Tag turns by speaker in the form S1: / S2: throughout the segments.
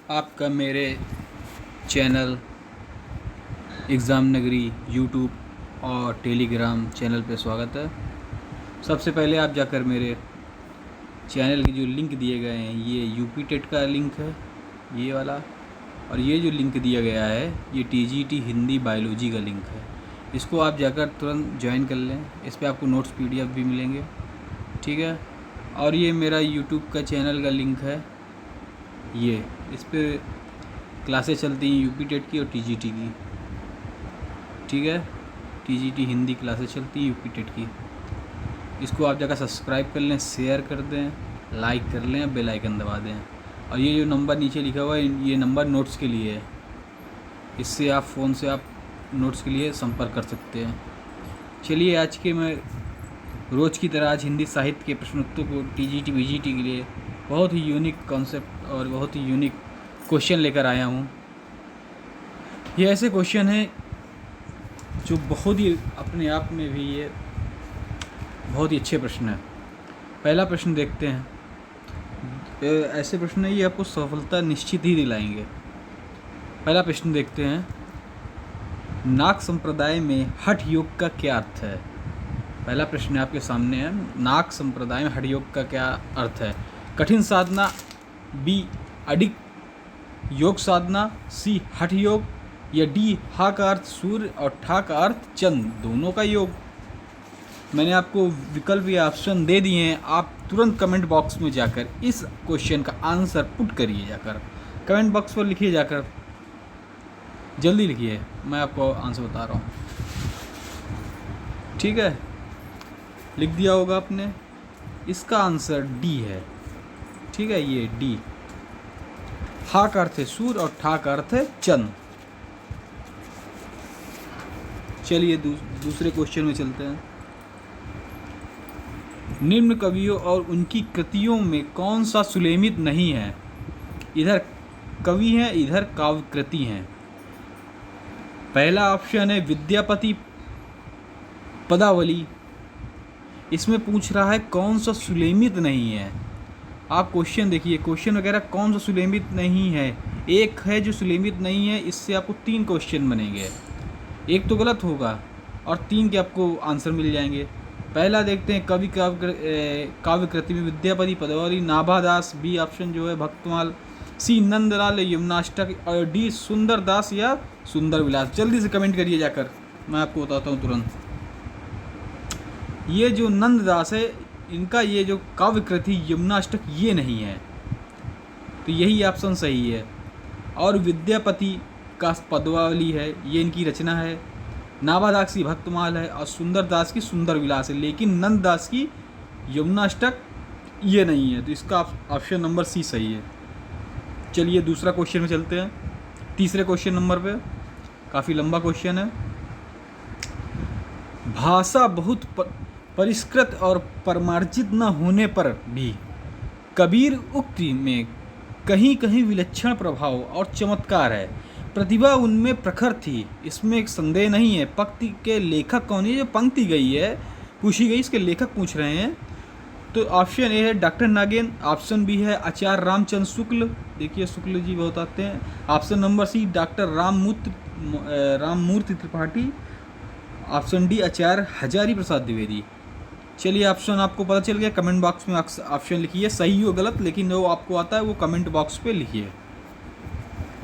S1: आपका मेरे channel exam नगरी यूट्यूब और टेलीग्राम चैनल पे स्वागत है। सबसे पहले आप जाकर मेरे चैनल के जो लिंक दिए गए हैं, ये यूपी टेट का लिंक है, ये वाला, और ये जो लिंक दिया गया है ये टीजीटी हिंदी बायोलॉजी का लिंक है। इसको आप जाकर तुरंत ज्वाइन कर लें। इस पर आपको नोट्स पीडीएफ भी मिलेंगे, ठीक है। और ये मेरा यूट्यूब का चैनल का लिंक है, ये इस पर क्लासेस चलती हैं यूपी टेट की और टीजीटी की, ठीक है। टीजीटी हिंदी क्लासेस चलती हैं यूपी टेट की। इसको आप जाकर सब्सक्राइब कर लें, शेयर कर दें, लाइक कर लें, बेल आइकन दबा दें। और ये जो नंबर नीचे लिखा हुआ है, ये नंबर नोट्स के लिए है। इससे आप फ़ोन से आप नोट्स के लिए संपर्क कर सकते हैं। चलिए, आज के मैं रोज़ की तरह आज हिंदी साहित्य के प्रश्नोत्तर को टीजीटी वीजीटी के लिए बहुत ही यूनिक कॉन्सेप्ट और बहुत ही यूनिक क्वेश्चन लेकर आया हूँ। ये ऐसे क्वेश्चन हैं जो बहुत ही अपने आप में भी ये बहुत ही अच्छे प्रश्न हैं। पहला प्रश्न देखते हैं। ऐसे प्रश्न है ये आपको सफलता निश्चित ही दिलाएंगे। पहला प्रश्न देखते हैं। नाग संप्रदाय में हठ योग का क्या अर्थ है? पहला प्रश्न आपके सामने है। नाग संप्रदाय में हठ योग का क्या अर्थ है? कठिन साधना, बी अडिग योग साधना, सी हठ योग, या डी हा का अर्थ सूर्य और ठा का अर्थ चंद्र, दोनों का योग। मैंने आपको विकल्प या ऑप्शन दे दिए हैं। आप तुरंत कमेंट बॉक्स में जाकर इस क्वेश्चन का आंसर पुट करिए। जाकर कमेंट बॉक्स पर लिखिए, जाकर जल्दी लिखिए, मैं आपको आंसर बता रहा हूँ, ठीक है। लिख दिया होगा आपने। इसका आंसर डी है, ठीक है। ये डी, हा का अर्थ है सूर्य और ठा का अर्थ है चंद्र। चलिए दूसरे क्वेश्चन में चलते हैं। निम्न कवियों और उनकी कृतियों में कौन सा सुलेमित नहीं है? इधर कवि हैं, इधर काव्य कृति हैं। पहला ऑप्शन है विद्यापति पदावली। इसमें पूछ रहा है कौन सा सुलेमित नहीं है। आप क्वेश्चन देखिए, क्वेश्चन वगैरह कौन सा सुलेमित नहीं है। एक है जो सुलेमित नहीं है, इससे आपको 3 क्वेश्चन बनेंगे। एक तो गलत होगा और 3 के आपको आंसर मिल जाएंगे। पहला देखते हैं, कवि काव्य कृति में विद्यापति पदावली, नाभादास, बी ऑप्शन जो है भक्तमाल, सी नंदलाल यमुनाष्टक, और डी सुंदरदास या सुंदर विलास। जल्दी से कमेंट करिए जाकर, मैं आपको बताता हूँ तुरंत। ये जो नंददास है, इनका ये जो काव्य कृति यमुनाष्टक ये नहीं है, तो यही ऑप्शन सही है। और विद्यापति का पदावली है, ये इनकी रचना है। नाभादास की भक्तमाल है और सुंदरदास की सुंदर विलास है, लेकिन नंददास की यमुनाष्टक ये नहीं है, तो इसका ऑप्शन नंबर सी सही है। चलिए दूसरा क्वेश्चन में चलते हैं। तीसरे क्वेश्चन नंबर पे, काफ़ी लंबा क्वेश्चन है। भाषा बहुत परिष्कृत और परमार्जित न होने पर भी कबीर उक्ति में कहीं कहीं विलक्षण प्रभाव और चमत्कार है। प्रतिभा उनमें प्रखर थी, इसमें एक संदेह नहीं है। पंक्ति के लेखक कौन है? जो पंक्ति गई है, पूछी गई, इसके लेखक पूछ रहे हैं। तो ऑप्शन ए है डॉक्टर नागेंद्र, ऑप्शन बी है आचार्य रामचंद्र शुक्ल, देखिए शुक्ल जी बहुत आते हैं। Option number C doctor Rammurti Tripathi, option D Acharya Hazari Prasad Dwivedi. चलिए ऑप्शन आपको पता चल गया। कमेंट बॉक्स में ऑप्शन लिखिए, सही हो गलत, लेकिन जो आपको आता है वो कमेंट बॉक्स पे लिखिए,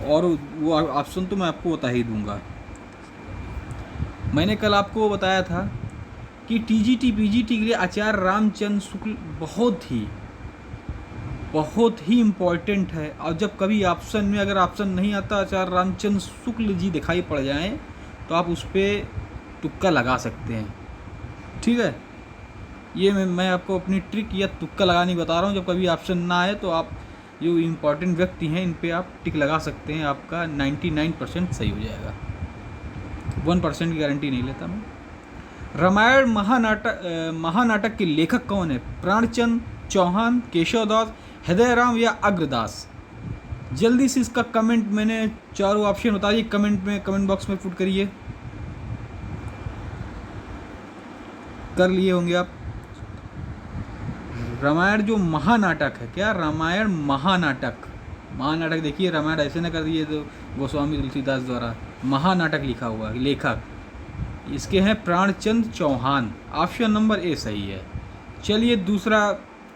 S1: और वो ऑप्शन तो मैं आपको बता ही दूंगा। मैंने कल आपको बताया था कि टीजीटी पीजीटी के लिए आचार्य रामचंद्र शुक्ल बहुत ही इम्पोर्टेंट है। और जब कभी ऑप्शन में अगर ऑप्शन नहीं आता आचार्य रामचंद्र शुक्ल जी दिखाई पड़ जाएं, तो आप उस पर तुक्का लगा सकते हैं, ठीक है। ये मैं आपको अपनी ट्रिक या तुक्का लगानी बता रहा हूँ। जब कभी ऑप्शन ना आए तो आप जो इम्पोर्टेंट व्यक्ति हैं इन पे आप टिक लगा सकते हैं, आपका 99% सही हो जाएगा। 1% की गारंटी नहीं लेता मैं। रामायण महानाटक के लेखक कौन है? प्राणचंद, चौहान, केशवदास, हृदयराम या अग्रदास। जल्दी से इसका कमेंट, मैंने चारों ऑप्शन बता दिए, कमेंट बॉक्स में पुट करिए। कर लिए होंगे आप। रामायण जो महानाटक है, क्या रामायण महानाटक, महानाटक देखिए, रामायण ऐसे न कर दिए तो गोस्वामी तुलसीदास द्वारा महानाटक लिखा हुआ है। लेखक इसके हैं Pranchand Chauhan. Option number A सही है। चलिए दूसरा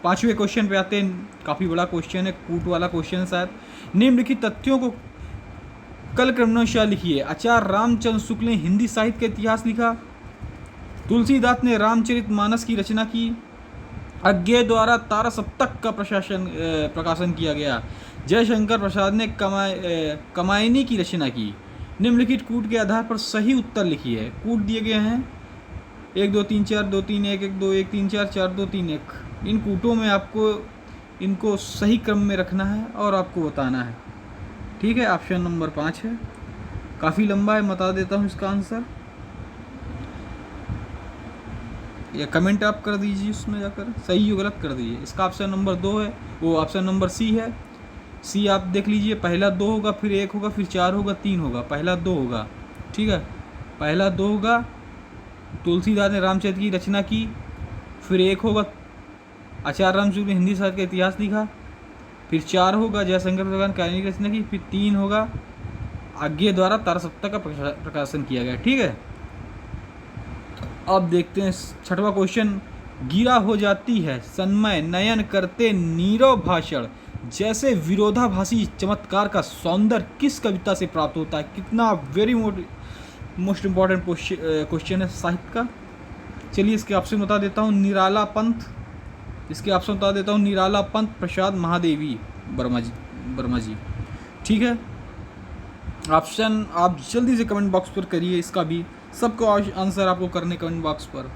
S1: 5वें क्वेश्चन पे आते हैं। काफ़ी बड़ा क्वेश्चन है, कूट वाला क्वेश्चन शायद। निम्नलिखित तथ्यों को कल क्रमशः लिखिए। आचार्य रामचंद्र शुक्ल ने हिंदी साहित्य का इतिहास लिखा। तुलसीदास ने रामचरितमानस की रचना की। अज्ञे द्वारा तारा सप्तक का प्रकाशन किया गया। जयशंकर प्रसाद ने कमायनी की रचना की। निम्नलिखित कूट के आधार पर सही उत्तर लिखिए। कूट दिए गए हैं 1 2 3 4 2 3 1 1 2 1 3 4 4 2 3 1। इन कूटों में आपको इनको सही क्रम में रखना है और आपको बताना है। ठीक है, ऑप्शन नंबर 5 है। काफ़ी लंबा है, बता देता हूँ इसका आंसर, या कमेंट आप कर दीजिए उसमें जाकर, सही हो गलत कर दीजिए। इसका ऑप्शन नंबर 2 है, वो ऑप्शन नंबर सी है। सी आप देख लीजिए, पहला 2 होगा, फिर 1 होगा, फिर 4 होगा, 3 होगा, पहला 2 होगा। ठीक है, पहला 2 होगा, तुलसीदास ने रामचरित की रचना की। फिर 1 होगा, आचार्य रामचंद्र ने हिंदी साहित्य का इतिहास लिखा। फिर 4 होगा, जयशंकर प्रसाद ने कहानी की रचना की। फिर 3 होगा, आज्ञे द्वारा तारा सप्तक का प्रकाशन किया गया। ठीक है, अब देखते हैं 6वां क्वेश्चन। गिरा हो जाती है सन्मय नयन करते नीरव भाषण, जैसे विरोधाभासी चमत्कार का सौंदर्य किस कविता से प्राप्त होता है? कितना वेरी मोस्ट इम्पॉर्टेंट क्वेश्चन है साहित्य का। चलिए इसके ऑप्शन बता देता हूँ। निराला पंथ, इसके ऑप्शन बता देता हूँ। निराला पंथ, प्रसाद महादेवी वर्मा जी। ठीक है, ऑप्शन आप जल्दी से कमेंट बॉक्स पर करिए। इसका भी सबको आंसर आपको करने कमेंट बॉक्स पर।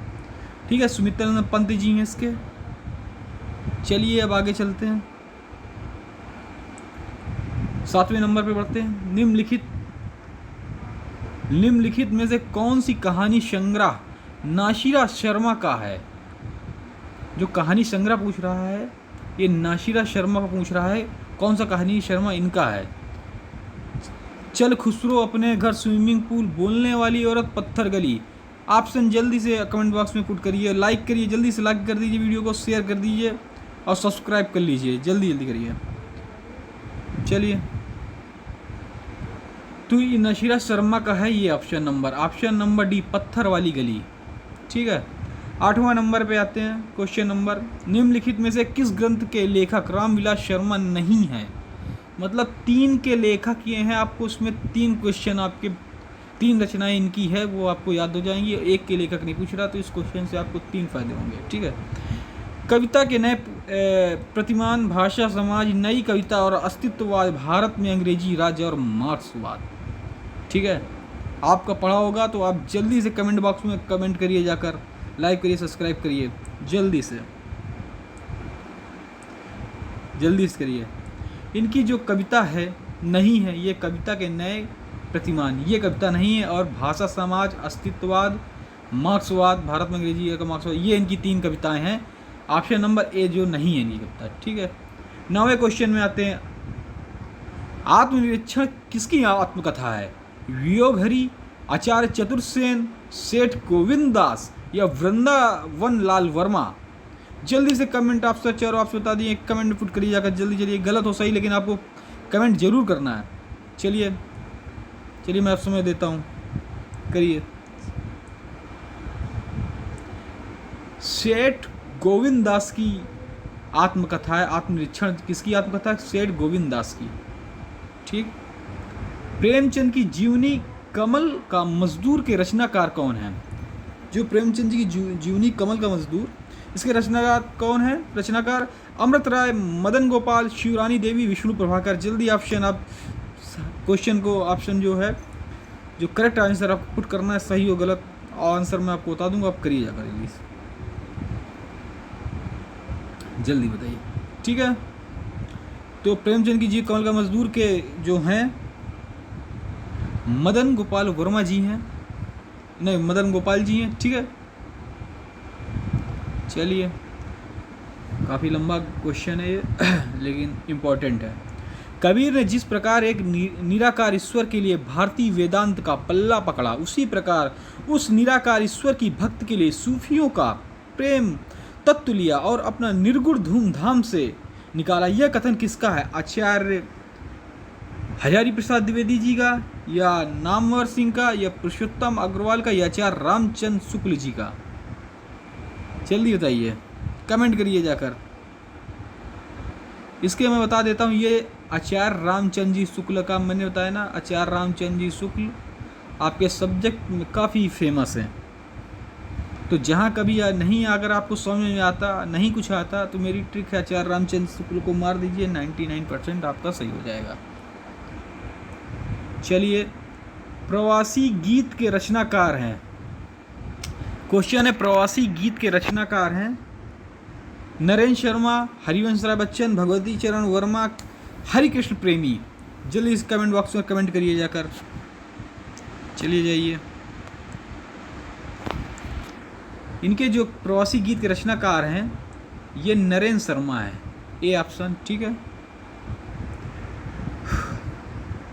S1: ठीक है, सुमित्रानंद पंत जी हैं इसके। चलिए अब आगे चलते हैं, 7वें नंबर पे बढ़ते हैं। निम्नलिखित में से कौन सी कहानी संग्रह नाशिरा शर्मा का है? जो कहानी संग्रह पूछ रहा है ये नाशिरा शर्मा का पूछ रहा है। कौन सा कहानी शर्मा इनका है? चल खुसरो अपने घर, स्विमिंग पूल, बोलने वाली औरत, पत्थर गली। ऑप्शन जल्दी से कमेंट बॉक्स में पुट करिए। लाइक करिए, जल्दी से लाइक कर दीजिए वीडियो को, शेयर कर दीजिए और सब्सक्राइब कर लीजिए, जल्दी जल्दी करिए। चलिए, तो ये नशीरा शर्मा का है ये ऑप्शन नंबर डी, पत्थर वाली गली। ठीक है, 8वां नंबर पे आते हैं। क्वेश्चन नंबर, निम्नलिखित में से किस ग्रंथ के लेखक रामविलास शर्मा नहीं है? मतलब 3 के लेखक ये हैं। आपको उसमें 3 क्वेश्चन, आपके 3 रचनाएं इनकी है वो आपको याद हो जाएंगी। 1 के लेखक नहीं पूछ रहा, तो इस क्वेश्चन से आपको 3 फायदे होंगे। ठीक है, कविता के नए प्रतिमान, भाषा समाज, नई कविता और अस्तित्ववाद, भारत में अंग्रेजी राज्य और मार्क्सवाद। ठीक है, आपका पढ़ा होगा तो आप जल्दी से कमेंट बॉक्स में कमेंट करिए, जाकर लाइक करिए, सब्सक्राइब करिए, जल्दी से करिए। इनकी जो कविता है नहीं है, ये कविता के नए प्रतिमान, ये कविता नहीं है। और भाषा समाज, अस्तित्ववाद, मार्क्सवाद, भारत में अंग्रेजी का मार्क्सवाद, ये इनकी 3 कविताएं हैं। ऑप्शन नंबर ए जो नहीं है इनकी कविता। ठीक है, 9वें क्वेश्चन में आते हैं। आत्मनिरीक्षण किसकी आत्मकथा है? वियोगहरी, आचार्य चतुर्सेन, सेठ गोविंद दास या वृंदावन लाल वर्मा? जल्दी से कमेंट आप सच और आप बता दिए, कमेंट पुट करिए जाकर जल्दी। चलिए, गलत हो सही, लेकिन आपको कमेंट जरूर करना है। चलिए मैं आप समय देता हूँ, करिए। सेठ गोविंद दास की आत्मकथा है। आत्मनिरीक्षण किसकी आत्मकथा है? सेठ गोविंद दास की। ठीक, प्रेमचंद की जीवनी कमल का मजदूर के रचनाकार कौन है? जो प्रेमचंद जी की जीवनी कमल का मजदूर, इसके रचनाकार कौन है? रचनाकार अमृत राय, मदन गोपाल, शिवरानी देवी, विष्णु प्रभाकर। जल्दी ऑप्शन, आप क्वेश्चन को ऑप्शन जो है, जो करेक्ट आंसर आपको पुट करना है, सही हो गलत आंसर मैं आपको बता दूंगा, आप करिए जाकर जल्दी बताइए। ठीक है, तो प्रेमचंद की जी कमल का मजदूर के जो हैं मदन गोपाल वर्मा जी हैं, नहीं मदन गोपाल जी हैं। ठीक है, चलिए, काफ़ी लंबा क्वेश्चन है ये लेकिन इम्पोर्टेंट है। कबीर ने जिस प्रकार एक निराकार ईश्वर के लिए भारतीय वेदांत का पल्ला पकड़ा, उसी प्रकार उस निराकार ईश्वर की भक्त के लिए सूफियों का प्रेम तत्व लिया और अपना निर्गुण धूमधाम से निकाला। यह कथन किसका है? आचार्य हजारी प्रसाद द्विवेदी जी का, या नामवर सिंह का, या पुरुषोत्तम अग्रवाल का, या आचार्य रामचंद्र शुक्ल जी का? जल्दी बताइए, कमेंट करिए जाकर। इसके मैं बता देता हूँ, ये आचार्य रामचंद्र जी शुक्ल का, मैंने बताया ना, आचार्य रामचंद्र जी शुक्ल आपके सब्जेक्ट में काफ़ी फेमस हैं। तो जहाँ कभी नहीं, अगर आपको समझ में आता, नहीं कुछ आता, तो मेरी ट्रिक है, आचार्य रामचंद्र शुक्ल को मार दीजिए, 99% आपका सही हो जाएगा। चलिए, प्रवासी गीत के रचनाकार हैं, क्वेश्चन है प्रवासी गीत के रचनाकार हैं नरेंद्र शर्मा, हरिवंश राय बच्चन, भगवती चरण वर्मा, हरिकृष्ण प्रेमी। जल्दी इस कमेंट बॉक्स में कमेंट करिए जाकर। चलिए जाइए, इनके जो प्रवासी गीत के रचनाकार हैं ये नरेंद्र शर्मा है, ए ऑप्शन, ठीक है।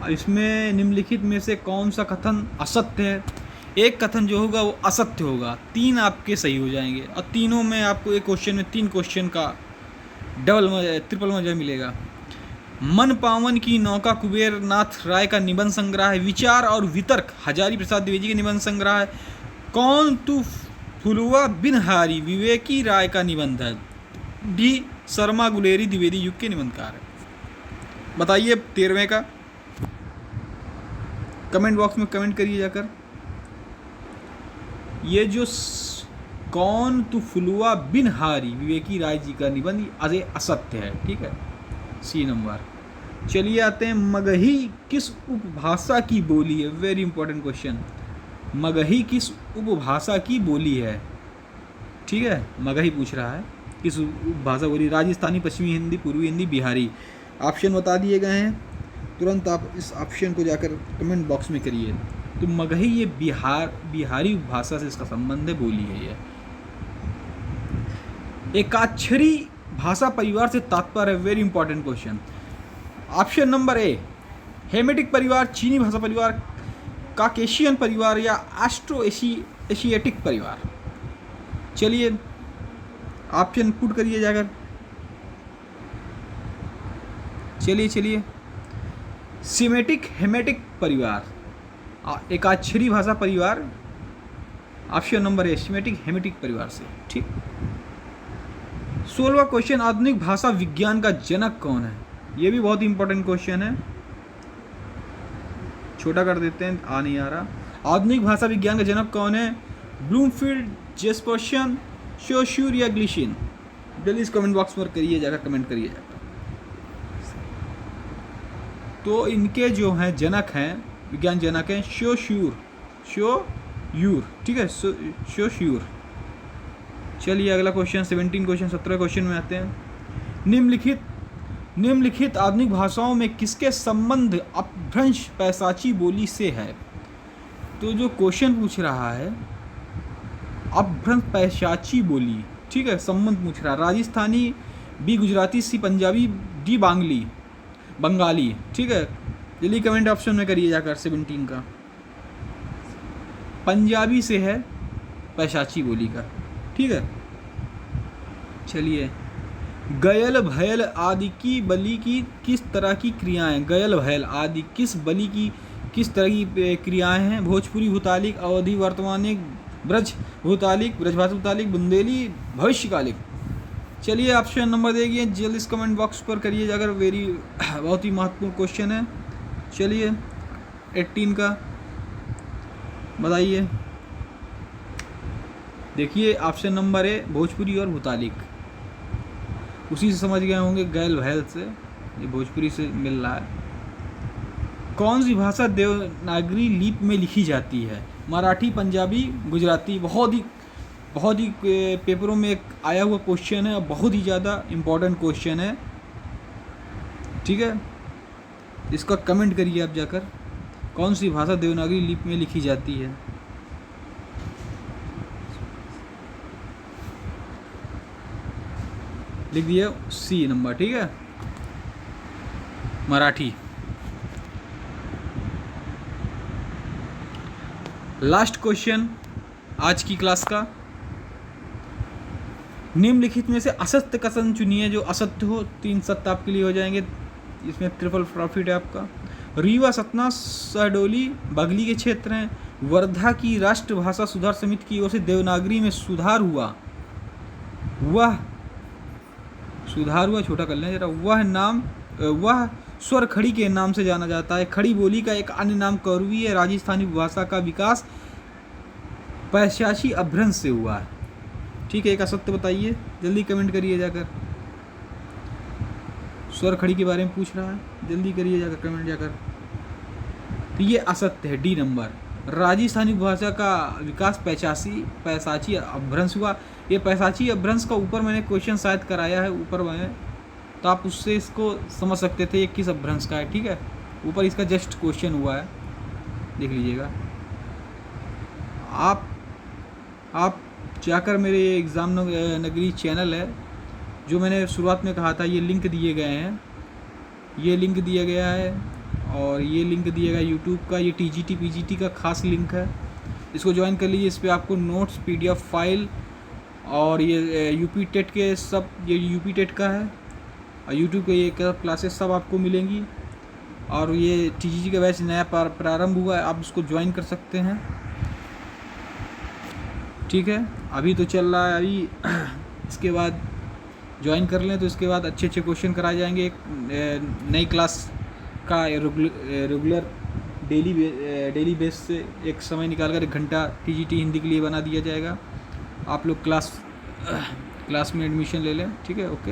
S1: इसमें निम्नलिखित में से कौन सा कथन असत्य है? एक कथन जो होगा वो असत्य होगा, 3 आपके सही हो जाएंगे, और तीनों में आपको एक क्वेश्चन में 3 क्वेश्चन का ट्रिपल मजा मिलेगा। मन पावन की नौका कुबेर नाथ राय का निबंध संग्रह है। विचार और वितर्क हजारी प्रसाद द्विवेदी के निबंध संग्रह है। कौन तू फुलुआ बिन हारी विवेकी राय का निबंध है। डी शर्मा गुलेरी द्विवेदी युग के निबंधकार है। बताइए 13वें का, कमेंट बॉक्स में कमेंट करिए जाकर। ये जो कौन तू फुलुआ बिन हारी विवेकी राय जी का निबंध अजय असत्य है, ठीक है, सी नंबर। चलिए आते हैं, मगही किस उपभाषा की बोली है? Very important question. मगही किस उपभाषा की बोली है? ठीक है, मगही पूछ रहा है किस उपभाषा बोली। राजस्थानी, पश्चिमी हिंदी, पूर्वी हिंदी, बिहारी। ऑप्शन बता दिए गए हैं, तुरंत आप इस ऑप्शन को जाकर कमेंट बॉक्स में करिए। तो मगही ये बिहारी भाषा से इसका संबंध है, बोली है ये। एकाक्षरी भाषा परिवार से तात्पर्य है, very important question. Option number A, Hamitic परिवार, चीनी भाषा परिवार, काकेशियन परिवार, या एस्ट्रो एशियाटिक परिवार। चलिए ऑप्शन पुट करिए जाकर। चलिए सीमेटिक हेमेटिक परिवार, एकाक्षरी भाषा परिवार। Option number A, schematic Hamitic परिवार से, ठीक। 16वां क्वेश्चन, आधुनिक भाषा विज्ञान का जनक कौन है? ये भी बहुत इंपॉर्टेंट क्वेश्चन है, छोटा कर देते हैं, नहीं आ रहा। आधुनिक भाषा विज्ञान का जनक कौन है? ब्लूमफील्ड, जेस्पर्सन, शोश्यूर या ग्लिशिन? जल्दी इस कमेंट बॉक्स पर करिए जाकर, कमेंट करिए जाकर। तो इनके जो हैं जनक हैं, विज्ञान जनक हैं, शोश्यूर, ठीक है, शोश्यूर। चलिए अगला क्वेश्चन 17 क्वेश्चन 17 क्वेश्चन में आते हैं। निम्नलिखित आधुनिक भाषाओं में किसके संबंध अपभ्रंश पैशाची बोली से है? तो जो क्वेश्चन पूछ रहा है अपभ्रंश पैशाची बोली, ठीक है, संबंध पूछ रहा है। राजस्थानी, बी गुजराती, सी पंजाबी, डी बंगाली, ठीक है। जल्दी कमेंट ऑप्शन में करिए जाकर 17 का। पंजाबी से है पैशाची बोली का, ठीक है। चलिए, गयल भयल आदि की बलि की किस तरह की क्रियाएं? गयल भयल आदि किस बलि की किस तरह की क्रियाएं हैं? भोजपुरी भूतालिक, अवधि वर्तमानिक, ब्रज भूतालिक, ब्रजभाषा भूतालिक, बुंदेली, भविष्यकालिक। चलिए ऑप्शन नंबर देखिए, जल्दी इस कमेंट बॉक्स पर करिए जाकर, बहुत ही महत्वपूर्ण क्वेश्चन है। चलिए 18 का बताइए। देखिए ऑप्शन नंबर ए, भोजपुरी और भूतालिक, उसी से समझ गए होंगे, गैल भैल से, ये भोजपुरी से मिल रहा है। कौन सी भाषा देवनागरी लिपि में लिखी जाती है? मराठी, पंजाबी, गुजराती। बहुत ही पेपरों में एक आया हुआ क्वेश्चन है, बहुत ही ज़्यादा इम्पोर्टेंट क्वेश्चन है, ठीक है। इसका कमेंट करिए आप जाकर, कौन सी भाषा देवनागरी लिपि में लिखी जाती है? लिख दिया सी नंबर, ठीक है, मराठी। लास्ट क्वेश्चन आज की क्लास का, निम्नलिखित में से असत्य कथन चुनिए जो असत्य हो। 3 सत्य आपके लिए हो जाएंगे, इसमें ट्रिपल प्रॉफिट है आपका। रीवा, सतना, सहडोली बगली के क्षेत्र हैं। वर्धा की राष्ट्रभाषा सुधार समिति की ओर से देवनागरी में सुधार हुआ, छोटा कर लें जरा। वह स्वर खड़ी के नाम से जाना जाता है। खड़ी बोली का एक अन्य नाम कौरवी है। राजस्थानी भाषा का विकास पैशाची अपभ्रंश से हुआ है। ठीक है, एक असत्य बताइए, जल्दी कमेंट करिए जाकर। स्वर खड़ी के बारे में पूछ रहा है, जल्दी करिए जाकर कमेंट जाकर। तो ये असत्य है, डी नंबर। राजस्थानी भाषा का विकास पैशाची अपभ्रंश हुआ। ये पैशाची अपभ्रंश का ऊपर मैंने क्वेश्चन शायद कराया है, ऊपर मैंने, तो आप उससे इसको समझ सकते थे ये किस अपभ्रंश का है। ठीक है, ऊपर इसका जस्ट क्वेश्चन हुआ है, देख लीजिएगा। आप जाकर मेरे एग्ज़ाम नगरी चैनल है, जो मैंने शुरुआत में कहा था, ये लिंक दिए गए हैं, ये लिंक दिया गया है और ये लिंक दिया गया यूट्यूब का। ये TGT PGT का खास लिंक है, इसको ज्वाइन कर लीजिए। इस पर आपको नोट्स, PDF फाइल और ये यूपी टेट के सब, ये यूपी टेट का है और यूट्यूब के ये क्लासेस सब आपको मिलेंगी। और ये TGT का बैच नया प्रारंभ हुआ है, आप उसको ज्वाइन कर सकते हैं। ठीक है, अभी तो चल रहा है, अभी इसके बाद ज्वाइन कर लें तो इसके बाद अच्छे अच्छे क्वेश्चन कराए जाएंगे। एक नई क्लास का रेगुलर डेली बेस से एक समय निकाल कर 1 घंटा TGT हिंदी के लिए बना दिया जाएगा। आप लोग क्लास में एडमिशन ले लें। ठीक है, ओके।